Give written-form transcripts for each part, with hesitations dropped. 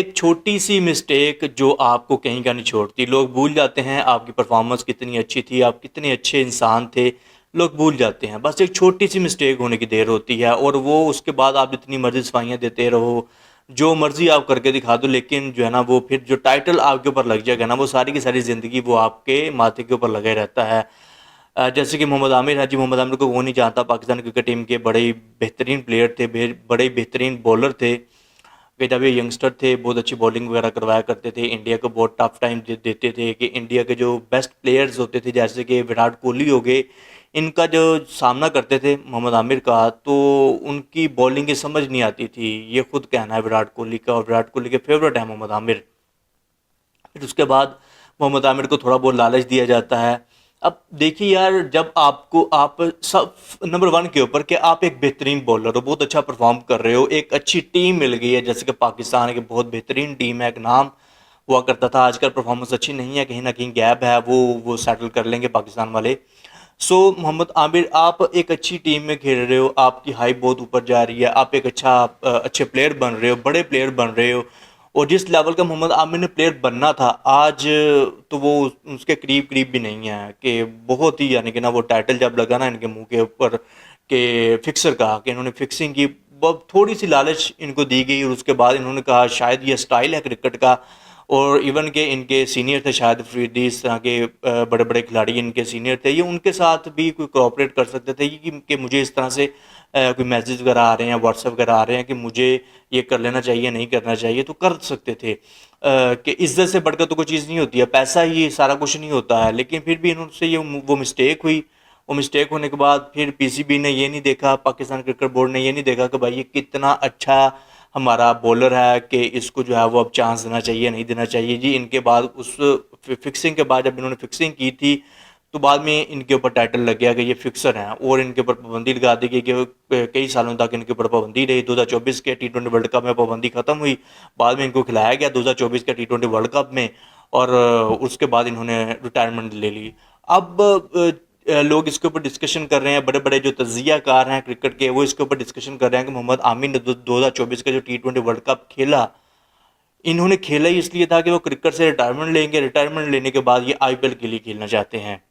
एक छोटी सी मिस्टेक जो आपको कहीं का नहीं छोड़ती। लोग भूल जाते हैं आपकी परफॉर्मेंस कितनी अच्छी थी, आप कितने अच्छे इंसान थे। लोग भूल जाते हैं, बस एक छोटी सी मिस्टेक होने की देर होती है और वो उसके बाद आप जितनी मर्जी सफाइयाँ देते रहो, जो मर्जी आप करके दिखा दो, लेकिन जो है ना वो फिर जो टाइटल आपके ऊपर लग जाएगा ना, वो सारी की सारी ज़िंदगी वो आपके माथे के ऊपर लगे रहता है। जैसे कि मोहम्मद आमिर है जी, मोहम्मद आमिर को वो नहीं जानता, पाकिस्तान क्रिकेट टीम के बड़े ही बेहतरीन प्लेयर थे, बड़े ही बेहतरीन बॉलर थे कि जब ये यंगस्टर थे बहुत अच्छी बॉलिंग वगैरह करवाया करते थे, इंडिया को बहुत टफ टाइम देते थे। कि इंडिया के जो बेस्ट प्लेयर्स होते थे जैसे कि विराट कोहली हो गए, इनका जो सामना करते थे मोहम्मद आमिर का, तो उनकी बॉलिंग की समझ नहीं आती थी। ये खुद कहना है विराट कोहली का, और विराट कोहली के फेवरेट है मोहम्मद आमिर। फिर उसके बाद मोहम्मद आमिर को थोड़ा बहुत लालच दिया जाता है। अब देखिए यार, जब आपको आप सब नंबर वन के ऊपर कि आप एक बेहतरीन बॉलर हो, बहुत अच्छा परफॉर्म कर रहे हो, एक अच्छी टीम मिल गई है जैसे कि पाकिस्तान की बहुत बेहतरीन टीम है, एक नाम हुआ करता था। आजकल परफॉर्मेंस अच्छी नहीं है, कहीं ना कहीं गैप है, वो सेटल कर लेंगे पाकिस्तान वाले। सो मोहम्मद आमिर, आप एक अच्छी टीम में खेल रहे हो, आपकी हाइप बहुत ऊपर जा रही है, आप एक अच्छे प्लेयर बन रहे हो, बड़े प्लेयर बन रहे हो। और जिस लेवल का मोहम्मद आमिर ने प्लेयर बनना था आज, तो वो उसके करीब करीब भी नहीं है। कि बहुत ही, यानी कि ना वो टाइटल जब लगा ना इनके मुंह के ऊपर कि फिक्सर का, कि इन्होंने फिक्सिंग की, बहुत थोड़ी सी लालच इनको दी गई और उसके बाद इन्होंने कहा शायद ये स्टाइल है क्रिकेट का। और इवन के इनके सीनियर थे शायद अफरीदी, इस तरह के बड़े बड़े खिलाड़ी इनके सीनियर थे, ये उनके साथ भी कोई कोऑपरेट कर सकते थे कि मुझे इस तरह से कोई मैसेज वगैरह आ रहे हैं, व्हाट्सएप वगैरह आ रहे हैं कि मुझे ये कर लेना चाहिए, नहीं करना चाहिए, तो कर सकते थे। कि इज्जत से बढ़कर तो कोई चीज़ नहीं होती है, पैसा ही सारा कुछ नहीं होता है। लेकिन फिर भी इन्होंने ये वो मिस्टेक हुई। वो मिस्टेक होने के बाद फिर पीसीबी ने ये नहीं देखा, पाकिस्तान क्रिकेट बोर्ड ने ये नहीं देखा कि भाई ये कितना अच्छा हमारा बॉलर है, कि इसको जो है वो अब चांस देना चाहिए, नहीं देना चाहिए जी। इनके बाद उस फिक्सिंग के बाद जब इन्होंने फिक्सिंग की थी, तो बाद में इनके ऊपर टाइटल लग गया कि ये फिक्सर हैं, और इनके ऊपर पाबंदी लगा दी गई कि कई सालों तक इनके ऊपर पाबंदी रही। 2024 के टी20 वर्ल्ड कप में पाबंदी खत्म हुई, बाद में इनको खिलाया गया 2024 के टी20 वर्ल्ड कप में, और उसके बाद इन्होंने रिटायरमेंट ले ली। अब लोग इसके ऊपर डिस्कशन कर रहे हैं, बड़े बड़े जो तज्जियाकार हैं क्रिकेट के, वो इसके ऊपर डिस्कशन कर रहे हैं कि मोहम्मद आमिर ने 2024 का जो टी20 वर्ल्ड कप खेला, इन्होंने खेला ही इसलिए था कि वो क्रिकेट से रिटायरमेंट लेंगे, रिटायरमेंट लेने के बाद ये आईपीएल के लिए खेलना चाहते हैं,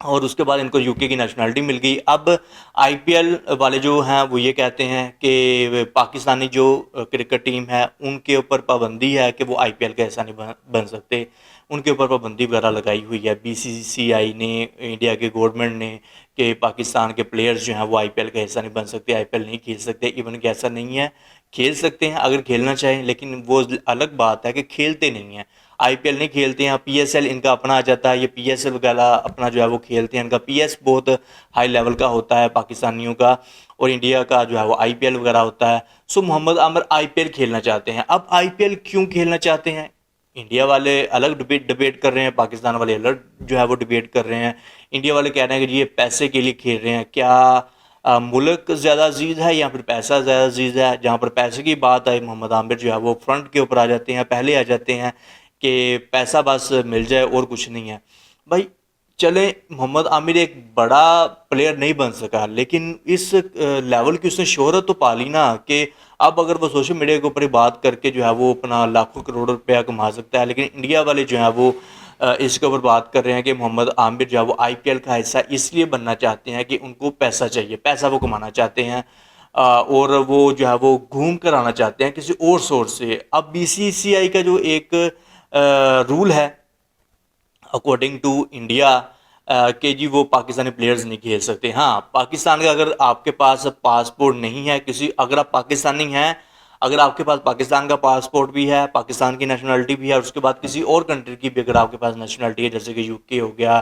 और उसके बाद इनको यूके की नेशनलिटी मिल गई। अब आईपीएल वाले जो हैं वो ये कहते हैं कि पाकिस्तानी जो क्रिकेट टीम है उनके ऊपर पाबंदी है कि वो आईपीएल का हिस्सा नहीं बन सकते। उनके ऊपर पाबंदी वगैरह लगाई हुई है बीसीसीआई ने, इंडिया के गवर्नमेंट ने, कि पाकिस्तान के प्लेयर्स जो हैं वो आईपीएल का हिस्सा नहीं बन सकते, आईपीएल नहीं खेल सकते। इवन कि ऐसा नहीं है, खेल सकते हैं अगर खेलना चाहें, लेकिन वो अलग बात है कि खेलते नहीं हैं, आईपीएल नहीं खेलते हैं। पीएसएल इनका अपना आ जाता है, ये पीएसएल वगैरह अपना जो है वो खेलते हैं। इनका पीएस बहुत हाई लेवल का होता है पाकिस्तानियों का, और इंडिया का जो है वो आईपीएल वगैरह होता है। सो मोहम्मद आमिर आईपीएल खेलना चाहते हैं। अब आईपीएल क्यों खेलना चाहते हैं? इंडिया वाले अलग डिबेट कर रहे हैं, पाकिस्तान वाले अलग जो है वो डिबेट कर रहे हैं। इंडिया वाले कह रहे हैं कि जी ये पैसे के लिए खेल रहे हैं। क्या मुल्क ज़्यादा अजीज़ है या फिर पैसा ज़्यादा अजीज़ है? जहाँ पर पैसे की बात आई, मोहम्मद आमिर जो है वो फ्रंट के ऊपर आ जाते हैं, पहले आ जाते हैं कि पैसा बस मिल जाए और कुछ नहीं है। भाई चले, मोहम्मद आमिर एक बड़ा प्लेयर नहीं बन सका, लेकिन इस लेवल की उसने शोहरत तो पा ली ना, कि अब अगर वो सोशल मीडिया के ऊपर ही बात करके जो है वो अपना लाखों करोड़ों रुपया कमा सकता है। लेकिन इंडिया वाले जो है वो इसके ऊपर बात कर रहे हैं कि मोहम्मद आमिर जो है वो आईपीएल का हिस्सा इसलिए बनना चाहते हैं कि उनको पैसा चाहिए, पैसा वो कमाना चाहते हैं। और वो जो है वो घूम कर आना चाहते हैं किसी और सोर्स से। अब बीसीसीआई का जो एक रूल है अकॉर्डिंग टू इंडिया, कि जी वो पाकिस्तानी प्लेयर्स नहीं खेल सकते। हाँ, पाकिस्तान का अगर आपके पास पासपोर्ट नहीं है, किसी अगर आप पाकिस्तानी हैं, अगर आपके पास पाकिस्तान का पासपोर्ट भी है, पाकिस्तान की नेशनलिटी भी है, और उसके बाद किसी और कंट्री की भी अगर आपके पास नेशनलिटी है, जैसे कि यूके हो गया,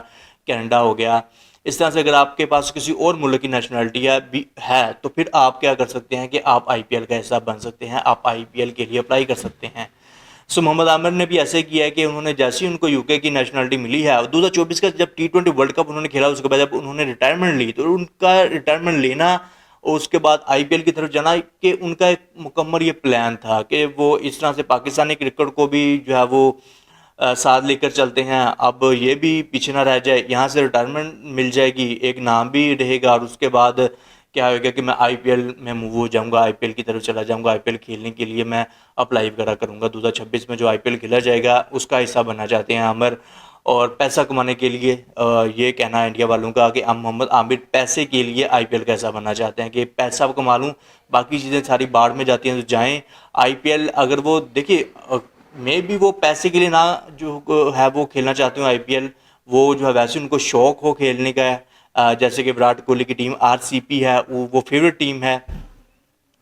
कनाडा हो गया, इस तरह से अगर आपके पास किसी और मुल्क की नेशनलिटी है, तो फिर आप क्या कर सकते हैं कि आप आईपीएल का हिस्सा बन सकते हैं, आप आईपीएल के लिए अप्लाई कर सकते हैं। सो मोहम्मद आमिर ने भी ऐसे किया है कि उन्होंने जैसे ही उनको यूके की नेशनलिटी मिली है, 2024 का जब टी20 वर्ल्ड कप उन्होंने खेला, उसके बाद जब उन्होंने रिटायरमेंट ली, तो उनका रिटायरमेंट लेना और उसके बाद आईपीएल की तरफ जाना, कि उनका एक मुकम्मल ये प्लान था कि वो इस तरह से पाकिस्तानी क्रिकेट को भी जो है वो साथ लेकर चलते हैं। अब ये भी पीछे ना रह जाए, यहाँ से रिटायरमेंट मिल जाएगी, एक नाम भी रहेगा, और उसके बाद क्या होगा कि मैं आईपीएल में मूव हो जाऊंगा, आईपीएल की तरफ चला जाऊंगा, आईपीएल खेलने के लिए मैं अप्लाई वगैरह करूंगा। 2026 में जो आईपीएल खेला जाएगा उसका हिस्सा बनना चाहते हैं आमिर। और पैसा कमाने के लिए ये कहना है इंडिया वालों का कि हम मोहम्मद आमिर पैसे के लिए आईपीएल का हिस्सा बनना चाहते हैं कि पैसा कमा लूँ, बाकी चीज़ें सारी बाढ़ में जाती हैं तो जाएं। आईपीएल अगर वो देखिए मे भी वो पैसे के लिए ना जो है वो खेलना चाहते हो आईपीएल, वो जो है वैसे उनको शौक हो खेलने का है। जैसे कि विराट कोहली की टीम आरसीपी है, वो फेवरेट टीम है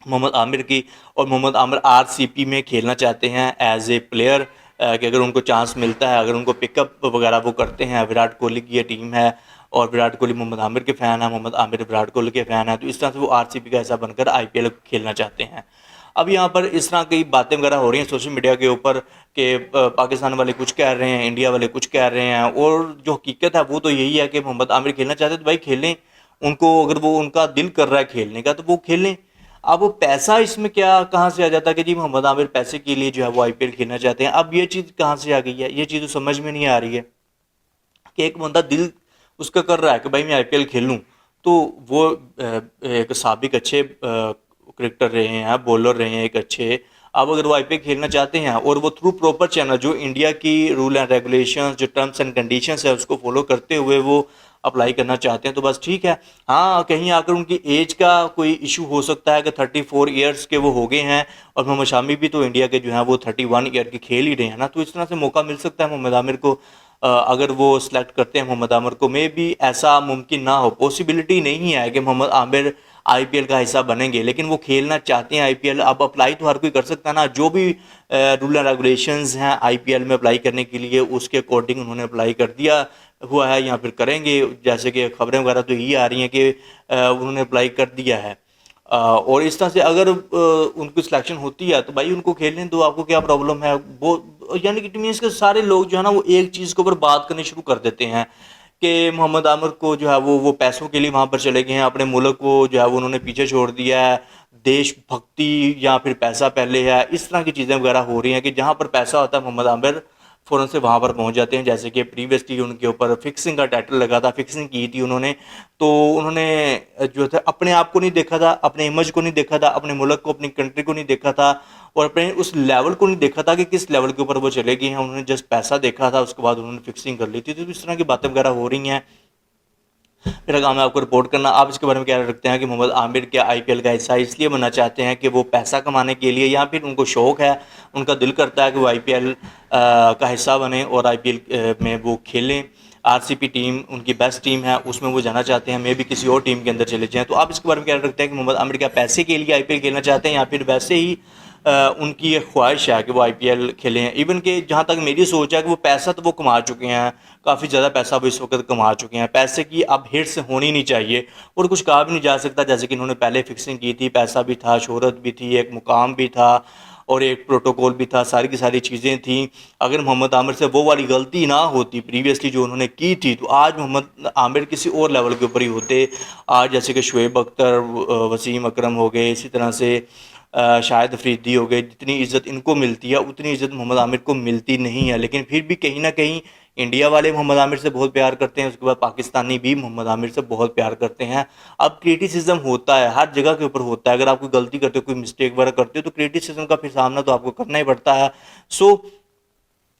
मोहम्मद आमिर की, और मोहम्मद आमिर आरसीपी में खेलना चाहते हैं एज ए प्लेयर, कि अगर उनको चांस मिलता है, अगर उनको पिकअप वगैरह वो करते हैं। विराट कोहली की ये टीम है और विराट कोहली मोहम्मद आमिर के फ़ैन है, मोहम्मद आमिर विराट कोहली के फ़ैन है, तो इस तरह से वो आरसीपी का ऐसा बनकर आईपीएल खेलना चाहते हैं। अब यहाँ पर इस तरह की बातें वगैरह हो रही हैं सोशल मीडिया के ऊपर कि पाकिस्तान वाले कुछ कह रहे हैं, इंडिया वाले कुछ कह रहे हैं, और जो हकीकत है वो तो यही है कि मोहम्मद आमिर खेलना चाहते हैं तो भाई खेलें। उनको अगर वो उनका दिल कर रहा है खेलने का तो वो खेलें। अब वो पैसा इसमें क्या कहाँ से आ जाता है कि जी मोहम्मद आमिर पैसे के लिए जो है वो आईपीएल खेलना चाहते हैं। अब ये चीज़ कहाँ से आ गई है, ये चीज़ तो समझ में नहीं आ रही है कि एक बंदा दिल उसका कर रहा है कि भाई मैं आईपीएल खेलूं, तो वो एक साबिक अच्छे क्रिकेटर रहे हैं, बॉलर रहे हैं एक अच्छे। अब अगर वो आईपीएल खेलना चाहते हैं और वो थ्रू प्रॉपर चैनल जो इंडिया की रूल एंड रेगुलेशंस जो टर्म्स एंड कंडीशंस है उसको फॉलो करते हुए वो अप्लाई करना चाहते हैं तो बस ठीक है। हाँ, कहीं आकर उनकी एज का कोई इशू हो सकता है कि 34 ईयर्स के वो हो गए हैं, और मोहम्मद शामी भी तो इंडिया के जो हैं वो 31 ईयर के खेल ही रहे हैं ना, तो इस तरह से मौका मिल सकता है मोहम्मद आमिर को। अगर वो सिलेक्ट करते हैं मोहम्मद आमिर को, मे भी ऐसा मुमकिन ना हो, पॉसिबिलिटी नहीं है कि मोहम्मद आमिर आईपीएल का हिस्सा बनेंगे, लेकिन वो खेलना चाहते हैं आईपीएल। अब अप्लाई तो हर कोई कर सकता है ना, जो भी रूल एंड रेगुलेशंस हैं आईपीएल में अप्लाई करने के लिए उसके अकॉर्डिंग उन्होंने अप्लाई कर दिया हुआ है या फिर करेंगे। जैसे कि खबरें वगैरह तो यही आ रही हैं कि उन्होंने अप्लाई कर दिया है। और इस तरह से अगर उनकी सिलेक्शन होती है तो भाई उनको खेलने दो, आपको क्या प्रॉब्लम है। वो यानी कि मीन्स के सारे लोग जो है ना वो एक चीज़ के ऊपर बात करनी शुरू कर देते हैं कि मोहम्मद आमिर को जो है वो पैसों के लिए वहाँ पर चले गए हैं, अपने मुल्क को जो है वो उन्होंने पीछे छोड़ दिया है, देशभक्ति या फिर पैसा पहले है, इस तरह की चीज़ें वगैरह हो रही हैं कि जहाँ पर पैसा होता है मोहम्मद आमिर फ़ौरन से वहाँ पर पहुँच जाते हैं। जैसे कि प्रीवियसली उनके ऊपर फिक्सिंग का टाइटल लगा था, फिक्सिंग की थी उन्होंने, तो उन्होंने जो था अपने आप को नहीं देखा था, अपने इमेज को नहीं देखा था, अपने मुल्क को अपनी कंट्री को नहीं देखा था, और अपने उस लेवल को नहीं देखा था कि किस लेवल के ऊपर वो चले गए हैं। उन्होंने जस्ट पैसा देखा था, उसके बाद उन्होंने फिक्सिंग कर ली थी। तो इस तरह की बातें वगैरह हो रही हैं, मेरा काम है आपको रिपोर्ट करना। आप इसके बारे में क्या रखते हैं कि मोहम्मद आमिर क्या आईपीएल का हिस्सा इसलिए बनना चाहते हैं कि वो पैसा कमाने के लिए, या फिर उनको शौक़ है, उनका दिल करता है कि वो आईपीएल का हिस्सा बने और आईपीएल में वो खेलें। आरसीपी टीम उनकी बेस्ट टीम है, उसमें वो जाना चाहते हैं, मे भी किसी और टीम के अंदर चले जाएँ। तो आप इसके बारे में क्या रखते हैं कि मोहम्मद आमिर क्या पैसे के लिए आईपीएल खेलना चाहते हैं, या फिर वैसे ही उनकी ये ख्वाहिश है कि वो आईपीएल खेलें। इवन कि जहाँ तक मेरी सोच है कि वो पैसा तो वो कमा चुके हैं, काफ़ी ज़्यादा पैसा वो इस वक्त कमा चुके हैं, पैसे की अब हिर्स होनी नहीं चाहिए और कुछ कहा भी नहीं जा सकता। जैसे कि इन्होंने पहले फिक्सिंग की थी, पैसा भी था, शोहरत भी थी, एक मुकाम भी था और एक प्रोटोकॉल भी था, सारी की सारी चीज़ें थी। अगर मोहम्मद आमिर से वो वाली गलती ना होती प्रीवियसली जो उन्होंने की थी, तो आज मोहम्मद आमिर किसी और लेवल के ऊपर ही होते। आज जैसे कि शुएब अख्तर, वसीम अकरम हो गए, इसी तरह से शाहिद अफरीदी हो गए, जितनी इज़्ज़त इनको मिलती है उतनी इज़्ज़त मोहम्मद आमिर को मिलती नहीं है। लेकिन फिर भी कहीं ना कहीं इंडिया वाले मोहम्मद आमिर से बहुत प्यार करते हैं, उसके बाद पाकिस्तानी भी मोहम्मद आमिर से बहुत प्यार करते हैं। अब क्रिटिसिज्म होता है, हर जगह के ऊपर होता है। अगर आप कोई गलती करते हो, कोई मिस्टेक वगैरह करते हो, तो क्रिटिसिज्म का फिर सामना तो आपको करना ही पड़ता है। So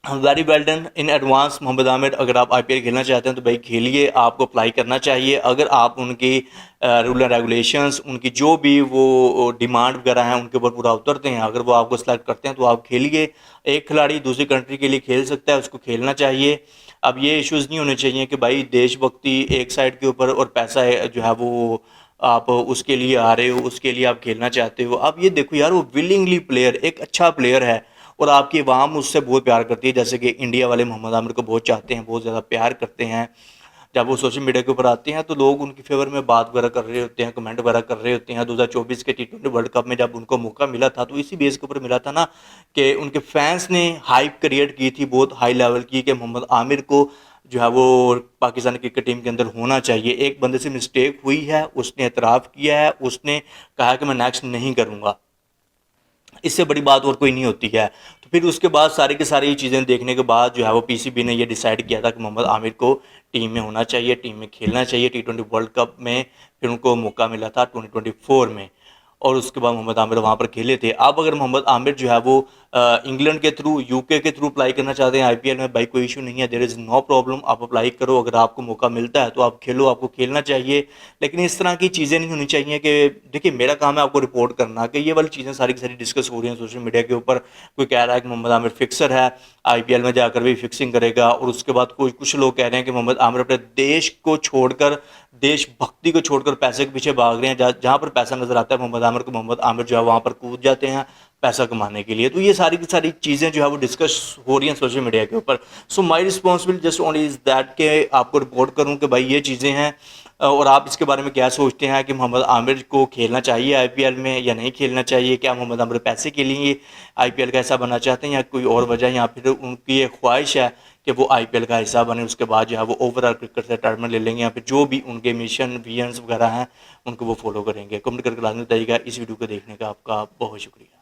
very well done in advance Mohammad Aamir. अगर आप आईपीएल खेलना चाहते हैं तो भाई खेलिए, आपको अप्लाई करना चाहिए। अगर आप उनकी रूल एंड रेगुलेशंस, उनकी जो भी वो डिमांड वगैरह हैं उनके ऊपर पूरा उतरते हैं, अगर वो आपको सेलेक्ट करते हैं तो आप खेलिए। एक खिलाड़ी दूसरी कंट्री के लिए खेल सकता है, उसको खेलना चाहिए। अब ये इश्यूज़ नहीं होने चाहिए कि भाई देशभक्ति एक साइड के ऊपर और पैसा जो है वो आप उसके लिए आ रहे हो, उसके लिए आप खेलना चाहते हो। अब ये देखो यार, वो विलिंगली प्लेयर, एक अच्छा प्लेयर है और आपकी आवाम उससे बहुत प्यार करती है। जैसे कि इंडिया वाले मोहम्मद आमिर को बहुत चाहते हैं, बहुत ज़्यादा प्यार करते हैं। जब वो सोशल मीडिया के ऊपर आते हैं तो लोग उनकी फेवर में बात वगैरह कर रहे होते हैं, कमेंट वगैरह कर रहे होते हैं। 2024 के टी20 वर्ल्ड कप में जब उनको मौका मिला था तो इसी बेस के ऊपर मिला था ना कि उनके फैंस ने हाइप क्रिएट की थी बहुत हाई लेवल की कि मोहम्मद आमिर को जो है वो पाकिस्तान क्रिकेट टीम के अंदर होना चाहिए। एक बंदे से मिस्टेक हुई है, उसने एतराफ़ किया है, उसने कहा कि मैं नेक्स्ट नहीं करूँगा। इससे बड़ी बात और कोई नहीं होती है। तो फिर उसके बाद सारी की सारी चीज़ें देखने के बाद जो है वो पीसीबी ने ये डिसाइड किया था कि मोहम्मद आमिर को टीम में होना चाहिए, टीम में खेलना चाहिए। टी20 वर्ल्ड कप में फिर उनको मौका मिला था 2024 में, और उसके बाद मोहम्मद आमिर वहाँ पर खेले थे। अब अगर मोहम्मद आमिर जो है वो इंग्लैंड के थ्रू, यूके के थ्रू अप्लाई करना चाहते हैं आईपीएल में, भाई कोई इशू नहीं है, देयर इज़ नो प्रॉब्लम, आप अप्लाई करो। अगर आपको मौका मिलता है तो आप खेलो, आपको खेलना चाहिए। लेकिन इस तरह की चीज़ें नहीं होनी चाहिए कि देखिए मेरा काम है आपको रिपोर्ट करना कि ये वाली चीज़ें सारी की सारी डिस्कस हो रही हैं सोशल मीडिया के ऊपर। कोई कह रहा है कि मोहम्मद आमिर फिक्सर है, आईपीएल में जाकर भी फिक्सिंग करेगा, और उसके बाद कोई कुछ लोग कह रहे हैं कि मोहम्मद आमिर अपने देश को छोड़कर, देशभक्ति को छोड़कर पैसे के पीछे भाग रहे हैं। जहाँ पर पैसा नजर आता है मोहम्मद आमिर को, मोहम्मद आमिर जो है वहाँ पर कूद जाते हैं पैसा कमाने के लिए। तो ये सारी की सारी चीज़ें जो है वो डिस्कस हो रही हैं सोशल मीडिया के ऊपर। So my responsibility just only is that के आपको रिपोर्ट करूँ कि भाई ये चीज़ें हैं, और आप इसके बारे में क्या सोचते हैं कि मोहम्मद आमिर को खेलना चाहिए आईपीएल में या नहीं खेलना चाहिए। क्या मोहम्मद आमिर पैसे के लिए आईपीएल का हिस्सा बनना चाहते हैं, या कोई और वजह, या फिर उनकी एक ख्वाहिश है कि वो आईपीएल का हिस्सा बने, उसके बाद जो है वो ओवरऑल क्रिकेट से रिटायरमेंट ले लेंगे, या फिर जो भी उनके मिशन विजन्स वगैरह हैं उनको वो फॉलो करेंगे। कमेंट करके लाजमी बताइएगा। इस वीडियो को देखने का आपका बहुत शुक्रिया।